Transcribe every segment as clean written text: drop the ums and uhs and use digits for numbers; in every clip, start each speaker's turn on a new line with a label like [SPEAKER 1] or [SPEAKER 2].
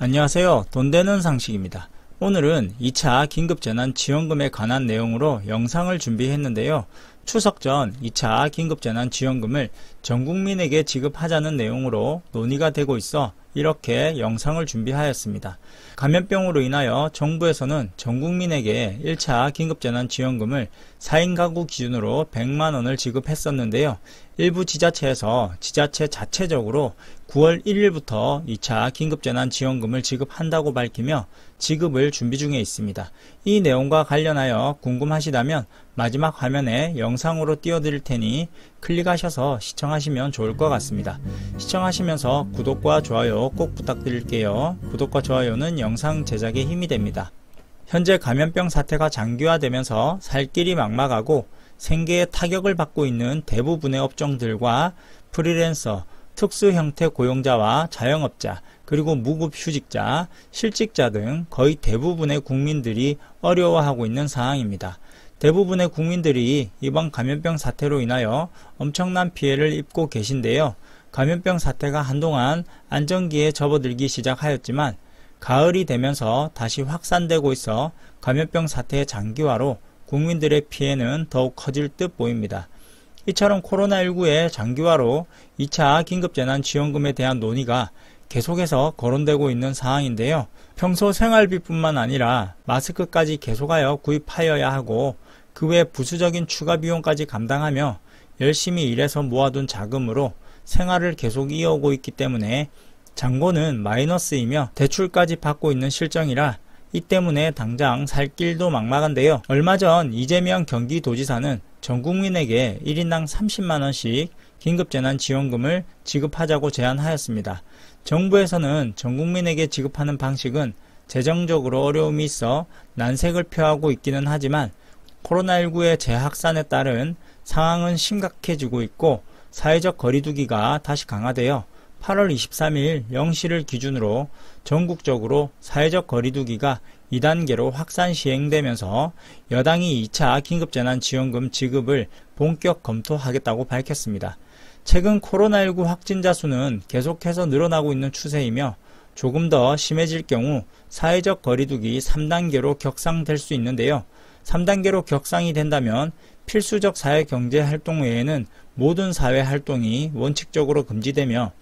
[SPEAKER 1] 안녕하세요. 돈 되는 상식입니다. 오늘은 2차 긴급재난지원금에 관한 내용으로 영상을 준비했는데요. 추석 전 2차 긴급재난지원금을 전 국민에게 지급하자는 내용으로 논의가 되고 있어 이렇게 영상을 준비하였습니다. 감염병으로 인하여 정부에서는 전 국민에게 1차 긴급재난지원금을 4인 가구 기준으로 100만원을 지급했었는데요. 일부 지자체에서 지자체 자체적으로 9월 1일부터 2차 긴급재난지원금을 지급한다고 밝히며 지급을 준비 중에 있습니다. 이 내용과 관련하여 궁금하시다면 마지막 화면에 영상으로 띄워드릴 테니 클릭하셔서 시청하시면 좋을 것 같습니다. 시청하시면서 구독과 좋아요 꼭 부탁드릴게요. 구독과 좋아요는 영상 제작에 힘이 됩니다. 현재 감염병 사태가 장기화되면서 살 길이 막막하고 생계에 타격을 받고 있는 대부분의 업종들과 프리랜서, 특수 형태 고용자와 자영업자, 그리고 무급휴직자, 실직자 등 거의 대부분의 국민들이 어려워하고 있는 상황입니다. 대부분의 국민들이 이번 감염병 사태로 인하여 엄청난 피해를 입고 계신데요. 감염병 사태가 한동안 안정기에 접어들기 시작하였지만 가을이 되면서 다시 확산되고 있어 감염병 사태의 장기화로 국민들의 피해는 더욱 커질 듯 보입니다. 이처럼 코로나19의 장기화로 2차 긴급재난지원금에 대한 논의가 계속해서 거론되고 있는 상황인데요. 평소 생활비뿐만 아니라 마스크까지 계속하여 구입하여야 하고 그 외 부수적인 추가 비용까지 감당하며 열심히 일해서 모아둔 자금으로 생활을 계속 이어오고 있기 때문에 잔고는 마이너스이며 대출까지 받고 있는 실정이라 이 때문에 당장 살 길도 막막한데요. 얼마 전 이재명 경기도지사는 전 국민에게 1인당 30만원씩 긴급재난지원금을 지급하자고 제안하였습니다. 정부에서는 전 국민에게 지급하는 방식은 재정적으로 어려움이 있어 난색을 표하고 있기는 하지만 코로나19의 재확산에 따른 상황은 심각해지고 있고 사회적 거리두기가 다시 강화되어 8월 23일 0시를 기준으로 전국적으로 사회적 거리두기가 2단계로 확산 시행되면서 여당이 2차 긴급재난지원금 지급을 본격 검토하겠다고 밝혔습니다. 최근 코로나19 확진자 수는 계속해서 늘어나고 있는 추세이며 조금 더 심해질 경우 사회적 거리두기 3단계로 격상될 수 있는데요. 3단계로 격상이 된다면 필수적 사회경제활동 외에는 모든 사회활동이 원칙적으로 금지되며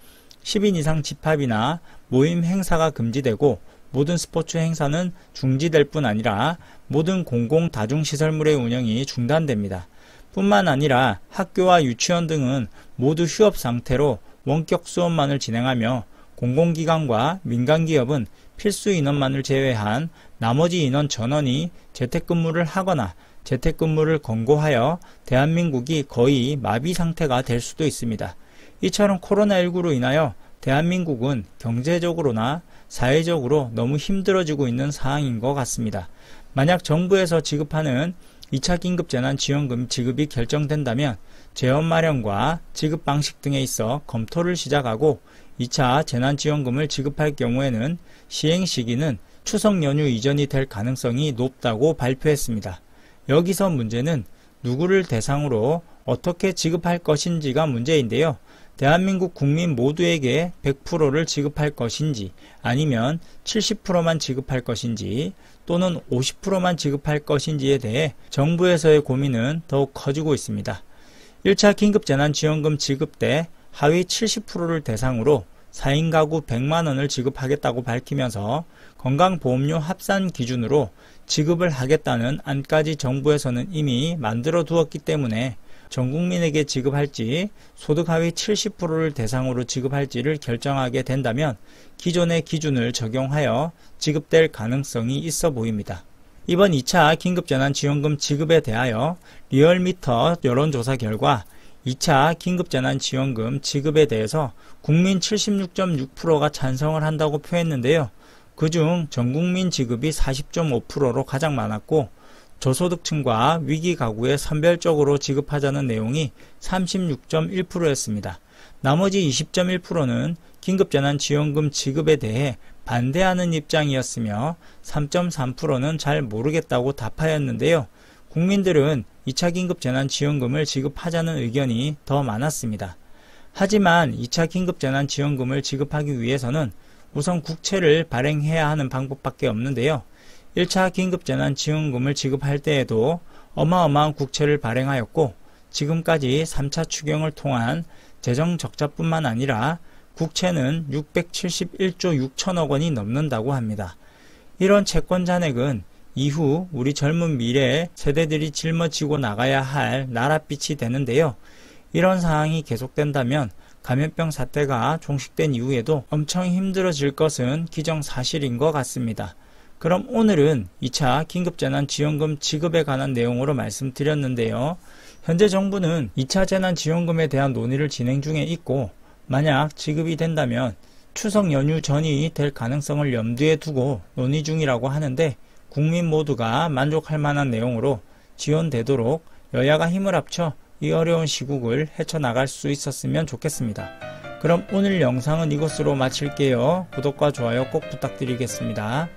[SPEAKER 1] 10인 이상 집합이나 모임 행사가 금지되고 모든 스포츠 행사는 중지될 뿐 아니라 모든 공공 다중시설물의 운영이 중단됩니다. 뿐만 아니라 학교와 유치원 등은 모두 휴업 상태로 원격 수업만을 진행하며 공공기관과 민간기업은 필수 인원만을 제외한 나머지 인원 전원이 재택근무를 하거나 재택근무를 권고하여 대한민국이 거의 마비 상태가 될 수도 있습니다. 이처럼 코로나19로 인하여 대한민국은 경제적으로나 사회적으로 너무 힘들어지고 있는 상황인 것 같습니다. 만약 정부에서 지급하는 2차 긴급재난지원금 지급이 결정된다면 재원 마련과 지급 방식 등에 있어 검토를 시작하고 2차 재난지원금을 지급할 경우에는 시행 시기는 추석 연휴 이전이 될 가능성이 높다고 발표했습니다. 여기서 문제는 누구를 대상으로 어떻게 지급할 것인지가 문제인데요. 대한민국 국민 모두에게 100%를 지급할 것인지 아니면 70%만 지급할 것인지 또는 50%만 지급할 것인지에 대해 정부에서의 고민은 더욱 커지고 있습니다. 1차 긴급재난지원금 지급 때 하위 70%를 대상으로 4인 가구 100만원을 지급하겠다고 밝히면서 건강보험료 합산 기준으로 지급을 하겠다는 안까지 정부에서는 이미 만들어 두었기 때문에 전 국민에게 지급할지 소득 하위 70%를 대상으로 지급할지를 결정하게 된다면 기존의 기준을 적용하여 지급될 가능성이 있어 보입니다. 이번 2차 긴급재난지원금 지급에 대하여 리얼미터 여론조사 결과 2차 긴급재난지원금 지급에 대해서 국민 76.6%가 찬성을 한다고 표했는데요. 그중 전국민 지급이 40.5%로 가장 많았고 저소득층과 위기가구에 선별적으로 지급하자는 내용이 36.1%였습니다. 나머지 20.1%는 긴급재난지원금 지급에 대해 반대하는 입장이었으며 3.3%는 잘 모르겠다고 답하였는데요. 국민들은 2차 긴급재난지원금을 지급하자는 의견이 더 많았습니다. 하지만 2차 긴급재난지원금을 지급하기 위해서는 우선 국채를 발행해야 하는 방법밖에 없는데요. 1차 긴급재난지원금을 지급할 때에도 어마어마한 국채를 발행하였고 지금까지 3차 추경을 통한 재정 적자뿐만 아니라 국채는 671조 6천억 원이 넘는다고 합니다. 이런 채권 잔액은 이후 우리 젊은 미래 세대들이 짊어지고 나가야 할 나랏빛이 되는데요. 이런 상황이 계속된다면 감염병 사태가 종식된 이후에도 엄청 힘들어질 것은 기정사실인 것 같습니다. 그럼 오늘은 2차 긴급재난지원금 지급에 관한 내용으로 말씀드렸는데요. 현재 정부는 2차 재난지원금에 대한 논의를 진행 중에 있고 만약 지급이 된다면 추석 연휴 전이 될 가능성을 염두에 두고 논의 중이라고 하는데 국민 모두가 만족할 만한 내용으로 지원되도록 여야가 힘을 합쳐 이 어려운 시국을 헤쳐나갈 수 있었으면 좋겠습니다. 그럼 오늘 영상은 이것으로 마칠게요. 구독과 좋아요 꼭 부탁드리겠습니다.